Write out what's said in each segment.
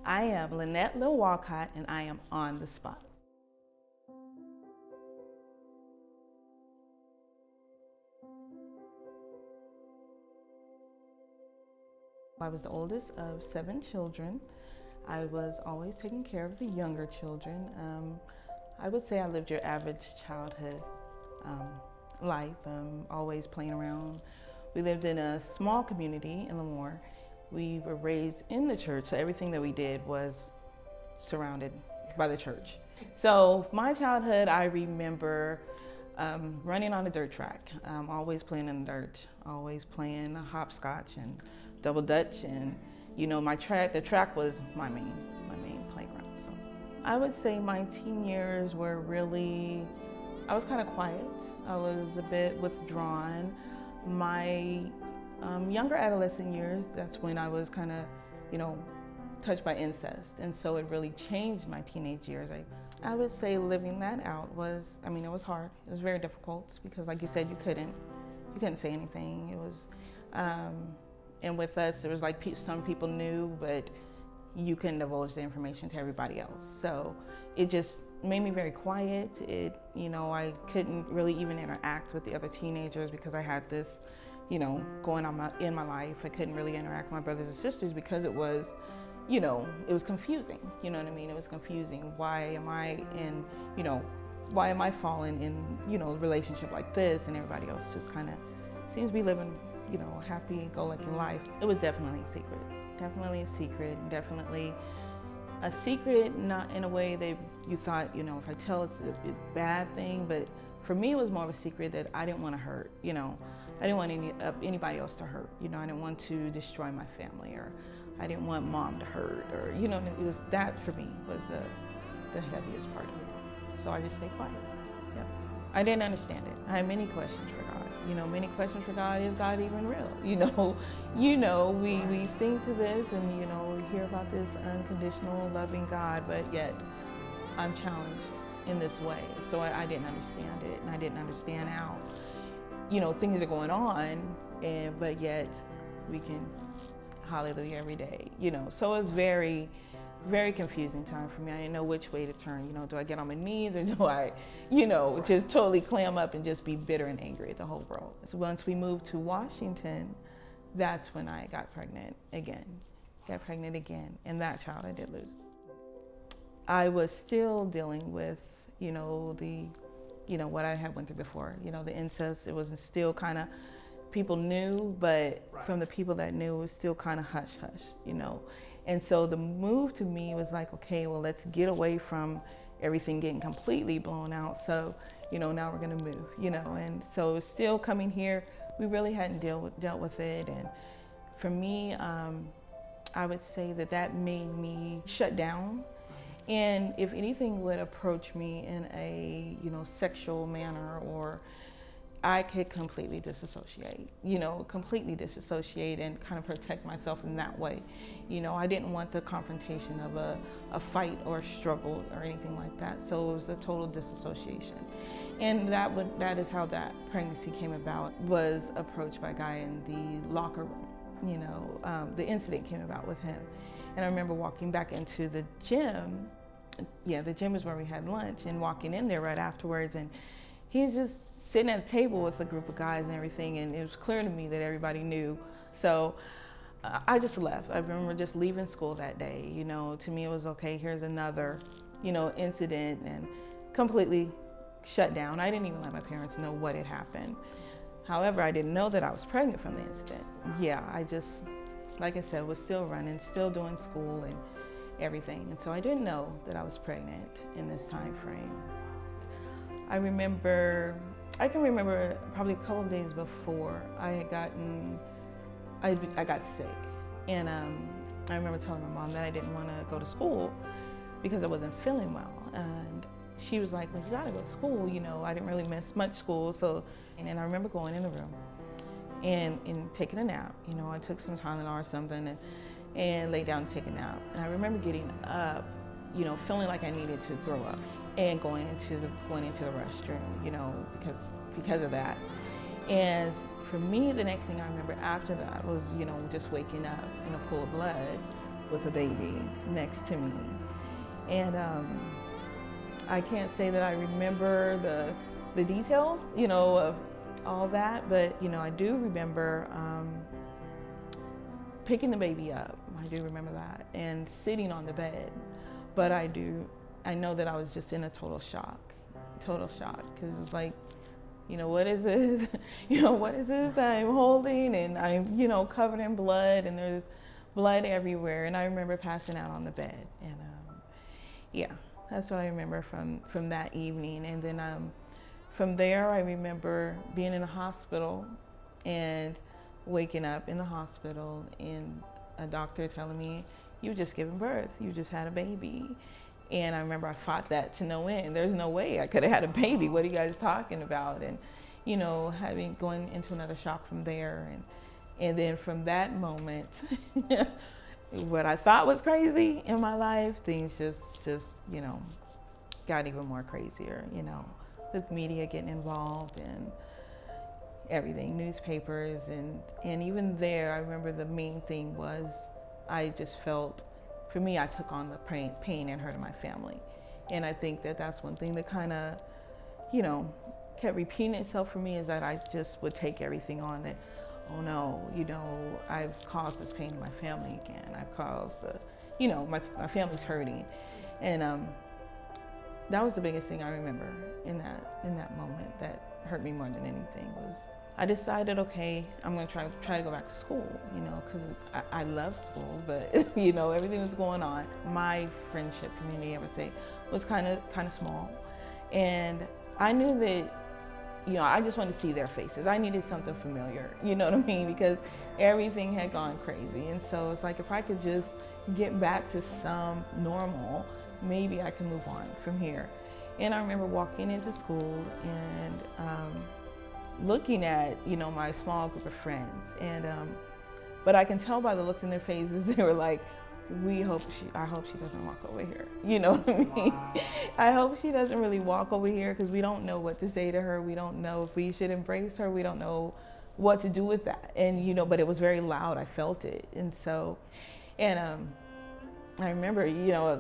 I am Lynette Lil Walcott, and I am on the spot. I was the oldest of 7 children. I was always taking care of the younger children. I would say I lived your average childhood life, always playing around. We lived in a small community in Lemoore. We were raised in the church, so everything that we did was surrounded by the church. So my childhood, I remember running on a dirt track, always playing in the dirt, always playing hopscotch and double dutch, and the track was my main playground. So I would say my teen years were really, I was kind of quiet. I was a bit withdrawn. My younger adolescent years, that's when I was kind of, touched by incest. And so it really changed my teenage years. I would say living that out was, it was hard. It was very difficult because, like you said, you couldn't say anything. It was, and with us, it was like some people knew, but you couldn't divulge the information to everybody else. So it just made me very quiet. I couldn't really even interact with the other teenagers because I had this, going on in my life. I couldn't really interact with my brothers and sisters because it was, it was confusing. You know what I mean? It was confusing. Why am I falling in, a relationship like this, and everybody else just kind of seems to be living, happy-go-lucky life. It was definitely a secret. Definitely a secret. Definitely a secret, not in a way that you thought, if I tell it's a bad thing, but for me it was more of a secret that I didn't want to hurt, I didn't want anybody else to hurt, I didn't want to destroy my family, or I didn't want mom to hurt, or, it was that for me was the heaviest part of it. So I just stayed quiet. Yep. I didn't understand it. I had many questions for God. Many questions for God. Is God even real? We sing to this, and we hear about this unconditional, loving God, but yet I'm challenged in this way. So I didn't understand it, and I didn't understand how, things are going on, but yet we can hallelujah every day. So it was very, very confusing time for me. I didn't know which way to turn. Do I get on my knees, or do I, just totally clam up and just be bitter and angry at the whole world? So once we moved to Washington, that's when I got pregnant again. And that child I did lose. I was still dealing with, what I had went through before. The incest. It was still kind of, people knew, but from the people that knew, it was still kind of hush hush, And so the move to me was like, okay, well, let's get away from everything getting completely blown out. So, now we're gonna move, and so still coming here, we really hadn't dealt with it. And for me, I would say that made me shut down. And if anything would approach me in a, sexual manner, or I could completely disassociate, and kind of protect myself in that way. I didn't want the confrontation of a fight or a struggle or anything like that. So it was a total disassociation. And that is how that pregnancy came about, was approached by a guy in the locker room. The incident came about with him. And I remember walking back into the gym. Yeah, the gym is where we had lunch, and walking in there right afterwards, and he's just sitting at a table with a group of guys and everything, and it was clear to me that everybody knew. So I just left. I remember just leaving school that day. To me it was okay, here's another, incident, and completely shut down. I didn't even let my parents know what had happened. However, I didn't know that I was pregnant from the incident. Yeah, I just, like I said, was still running, still doing school and everything. And so I didn't know that I was pregnant in this time frame. I can remember probably a couple of days before I got sick. And I remember telling my mom that I didn't want to go to school because I wasn't feeling well. And she was like, well, you gotta go to school. I didn't really miss much school. And I remember going in the room and taking a nap. I took some Tylenol or something and laid down to take a nap. And I remember getting up, feeling like I needed to throw up, and going into the restroom, because of that. And for me, the next thing I remember after that was, just waking up in a pool of blood, with a baby next to me. And I can't say that I remember the details, of all that, but, I do remember picking the baby up. I do remember that, and sitting on the bed. But I know that I was just in a total shock, because it's like, what is this? What is this that I'm holding? And I'm, covered in blood, and there's blood everywhere. And I remember passing out on the bed. And yeah, that's what I remember from that evening. And then from there, I remember being in a hospital and waking up in the hospital and a doctor telling me, "You just given birth, you just had a baby." And I remember I fought that to no end. There's no way I could have had a baby. What are you guys talking about? And, going into another shock from there. And then from that moment, what I thought was crazy in my life, things just got even more crazier, with media getting involved and everything, newspapers. And even there, I remember the main thing was I just felt, for me, I took on the pain and hurt of my family. And I think that that's one thing that kind of, kept repeating itself for me, is that I just would take everything on, that, oh no, I've caused this pain in my family again. I've caused my family's hurting. And that was the biggest thing I remember in that moment that hurt me more than anything. Was I decided, okay, I'm going to try to go back to school, because I love school, but everything was going on. My friendship community, I would say, was kind of small, and I knew that, I just wanted to see their faces. I needed something familiar, you know what I mean? Because everything had gone crazy, and so it's like, if I could just get back to some normal, maybe I can move on from here. And I remember walking into school and looking at, my small group of friends, and but I can tell by the looks in their faces, they were like, I hope she doesn't walk over here. You know what I mean? Wow. I hope she doesn't really walk over here, because we don't know what to say to her. We don't know if we should embrace her. We don't know what to do with that. And, but it was very loud. I felt it. And so, and I remember,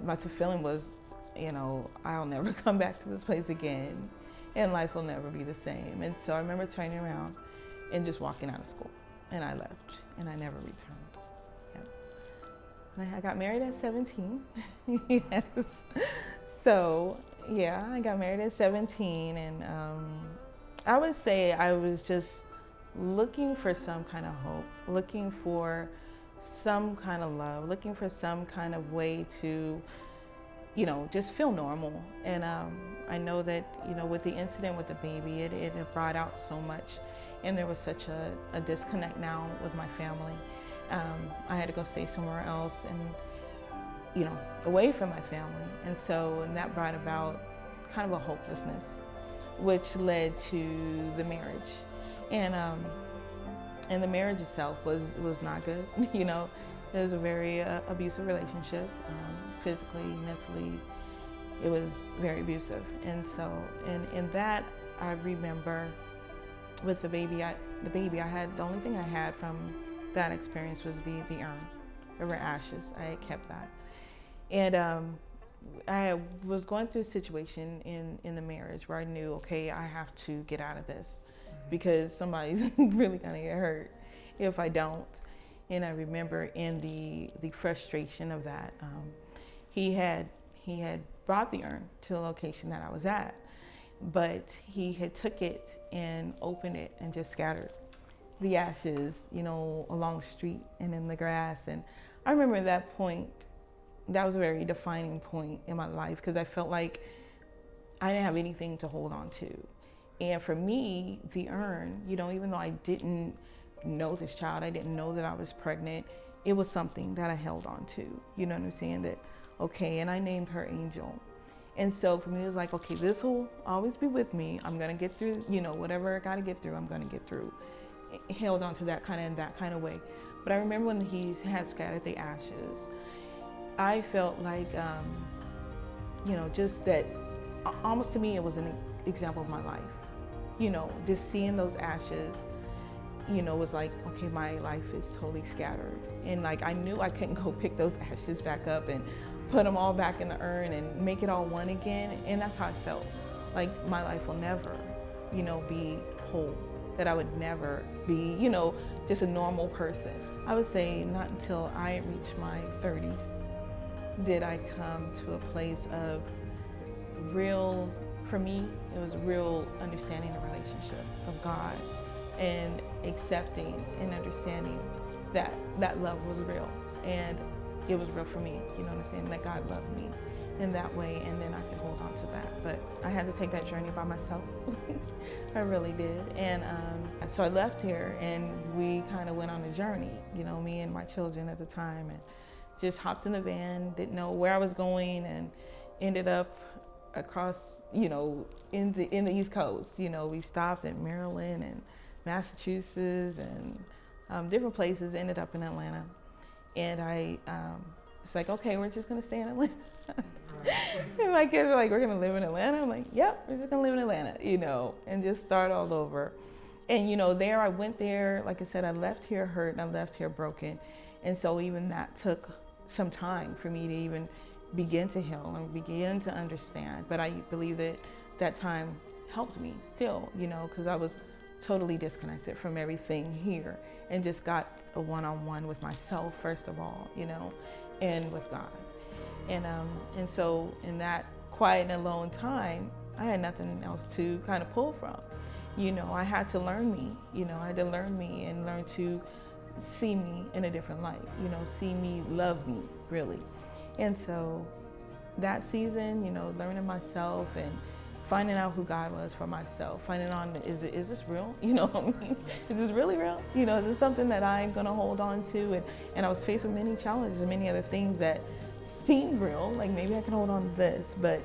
my feeling was, I'll never come back to this place again, and life will never be the same. And so I remember turning around and just walking out of school, and I left, and I never returned. Yeah. And I got married at 17. Yes. So yeah, I got married at 17, and I would say I was just looking for some kind of hope, looking for some kind of love, looking for some kind of way to, just feel normal. And I know that, with the incident with the baby, it brought out so much, and there was such a disconnect now with my family. I had to go stay somewhere else and, away from my family. And that brought about kind of a hopelessness, which led to the marriage. And the marriage itself was not good. It was a very abusive relationship, physically, mentally. It was very abusive. And so, in that, I remember with the baby, the only thing I had from that experience was the urn. There were ashes. I had kept that. And I was going through a situation in the marriage where I knew, okay, I have to get out of this, because somebody's really gonna get hurt if I don't. And I remember in the frustration of that, he had brought the urn to the location that I was at, but he had took it and opened it and just scattered the ashes, along the street and in the grass. And I remember at that point, that was a very defining point in my life, because I felt like I didn't have anything to hold on to. And for me, the urn, even though I didn't know this child, I didn't know that I was pregnant, it was something that I held on to. You know what I'm saying? That, okay, and I named her Angel. And so for me, it was like, okay, this will always be with me. I'm gonna get through, whatever I gotta get through, I'm gonna get through. Held on to that in that kind of way. But I remember when he had scattered the ashes, I felt like, just that, almost to me, it was an example of my life. Just seeing those ashes was like, okay, my life is totally scattered. And like, I knew I couldn't go pick those ashes back up and put them all back in the urn and make it all one again. And that's how I felt. Like my life will never, be whole. That I would never be, just a normal person. I would say not until I reached my 30s did I come to a place of real, for me, it was real understanding the relationship of God and accepting and understanding that that love was real and it was real for me, understanding that God loved me in that way, and then I could hold on to that. But I had to take that journey by myself. I really did. And so I left here and we kind of went on a journey, me and my children at the time, and just hopped in the van, didn't know where I was going, and ended up across, in the East Coast. We stopped in Maryland and Massachusetts and different places, ended up in Atlanta. And it's like, okay, we're just gonna stay in Atlanta. And my kids are like, we're gonna live in Atlanta? I'm like, yep, we're just gonna live in Atlanta, and just start all over. And I went there, like I said, I left here hurt and I left here broken. And so even that took some time for me to even begin to heal and begin to understand. But I believe that time helped me still, because I was totally disconnected from everything here and just got a one-on-one with myself, first of all, and with God. And so in that quiet and alone time, I had nothing else to kind of pull from. I had to learn me, I had to learn me and learn to see me in a different light, see me, love me, really. And so that season, learning myself and finding out who God was for myself, finding out, is this real? Is this really real? Is this something that I'm gonna hold on to? And I was faced with many challenges and many other things that seemed real, like maybe I can hold on to this, but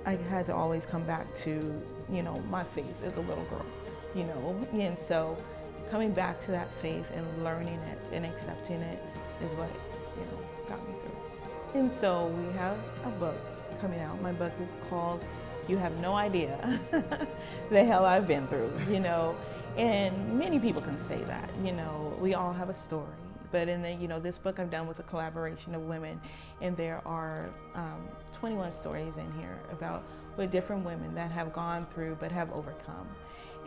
I had to always come back to, my faith as a little girl, and so coming back to that faith and learning it and accepting it is what, got me through. And so we have a book coming out. My book is called You Have No Idea the Hell I've Been Through, and many people can say that, we all have a story. But in this book I've done with a collaboration of women, and there are 21 stories in here with different women that have gone through but have overcome.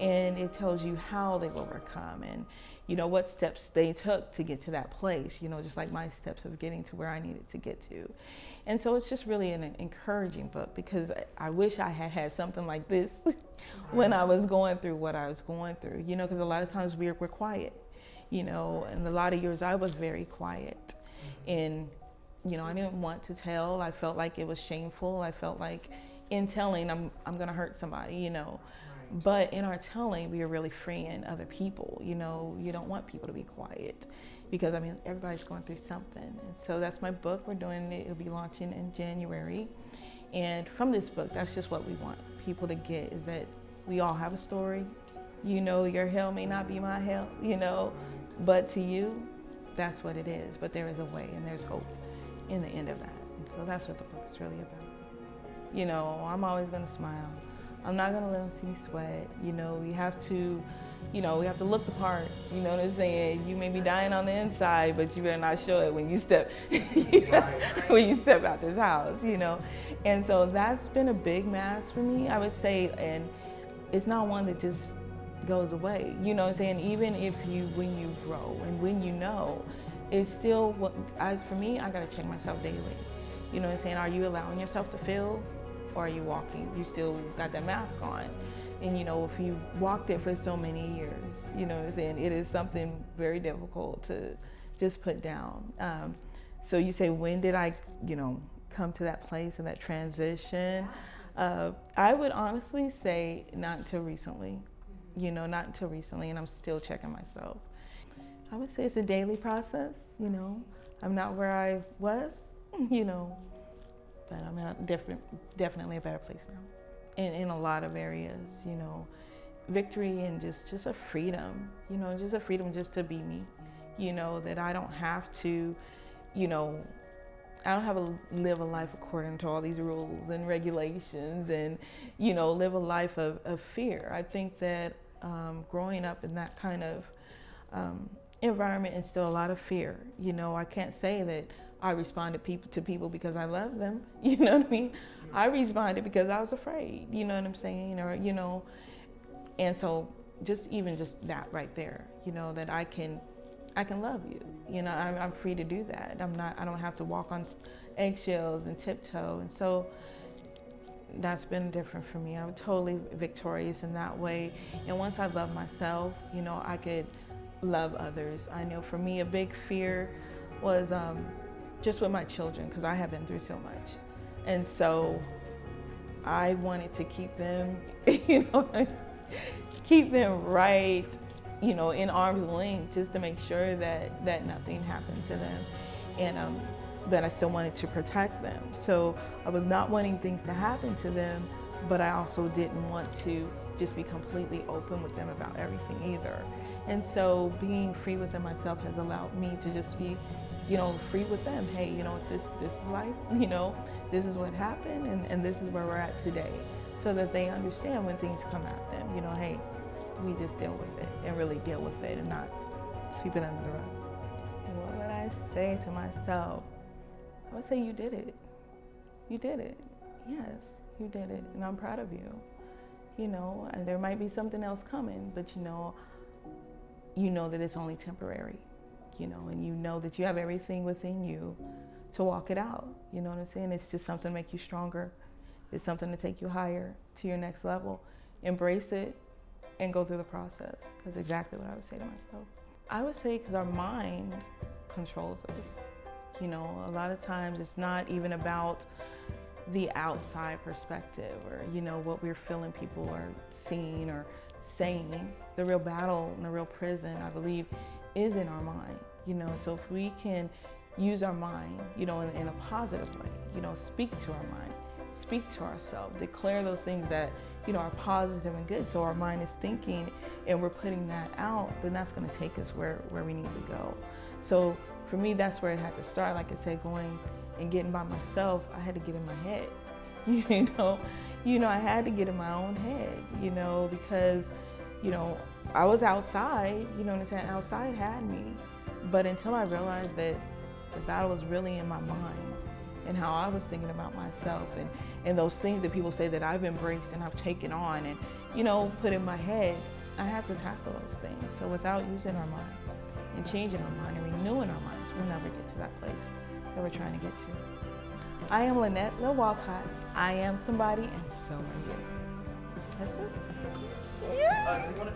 And it tells you how they've overcome and, what steps they took to get to that place, just like my steps of getting to where I needed to get to. And so it's just really an encouraging book, because I wish I had had something like this when I was going through what I was going through, because a lot of times we're quiet, and a lot of years I was very quiet. And, I didn't want to tell. I felt like it was shameful. I felt like in telling, I'm going to hurt somebody, But in our telling, we are really freeing other people. You don't want people to be quiet, because everybody's going through something. And so that's my book. We're doing it. It'll be launching in January. And from this book, that's just what we want people to get, is that we all have a story. Your hell may not be my hell, but to you, that's what it is. But there is a way and there's hope in the end of that. And so that's what the book is really about. I'm always going to smile. I'm not gonna let them see me sweat. We have to, we have to look the part. You know what I'm saying? You may be dying on the inside, but you better not show it when you step, when you step out this house. And so that's been a big mask for me, I would say. And it's not one that just goes away. You know what I'm saying? Even when you grow and when it's still for me, I gotta check myself daily. You know what I'm saying? Are you allowing yourself to feel? Or are you walking? You still got that mask on. And if you walked it for so many years, you know what I'm saying, it is something very difficult to just put down. So you say, when did I, come to that place and that transition? I would honestly say not until recently, not until recently, and I'm still checking myself. I would say it's a daily process, I'm not where I was, but I'm definitely a better place now. In a lot of areas, victory and just a freedom, just a freedom just to be me, that I don't have to, I don't have to live a life according to all these rules and regulations and, live a life of fear. I think that growing up in that kind of environment instilled a lot of fear. You know, I can't say that I responded to people because I love them. You know what I mean? I responded because I was afraid. You know what I'm saying? Or and so just that right there. You know, that I can love you. You know, I'm free to do that. I don't have to walk on eggshells and tiptoe. And so that's been different for me. I'm totally victorious in that way. And once I love myself, you know, I could love others. I know for me, a big fear was just with my children, because I have been through so much. And so I wanted to keep them, keep them right, in arm's length, just to make sure that nothing happened to them. And but I still wanted to protect them. So I was not wanting things to happen to them, but I also didn't want to just be completely open with them about everything either. And so being free within myself has allowed me to just be, free with them. Hey, this is life, this is what happened, and this is where we're at today. So that they understand when things come at them, hey, we just deal with it and really deal with it and not sweep it under the rug. What would I say to myself? I would say you did it. You did it. Yes, you did it. And I'm proud of you. And there might be something else coming, but you know that it's only temporary, and you know that you have everything within you to walk it out. You know what I'm saying? It's just something to make you stronger. It's something to take you higher to your next level. Embrace it and go through the process. That's exactly what I would say to myself. I would say because our mind controls us. A lot of times it's not even about the outside perspective or, what we're feeling people are seeing or saying. The real battle and the real prison, I believe, is in our mind. So if we can use our mind, in a positive way, speak to our mind, speak to ourselves, declare those things that, are positive and good. So our mind is thinking and we're putting that out, then that's going to take us where we need to go. So for me, that's where it had to start. Like I said, going and getting by myself, I had to get in my head. I had to get in my own head, because, I was outside, outside had me. But until I realized that the battle was really in my mind and how I was thinking about myself and those things that people say that I've embraced and I've taken on and, put in my head, I had to tackle those things. So without using our mind and changing our mind and renewing our minds, we'll never get to that place that we're trying to get to. I am Lynette Lil Walcott. I am somebody and so are you. That's it. Yeah.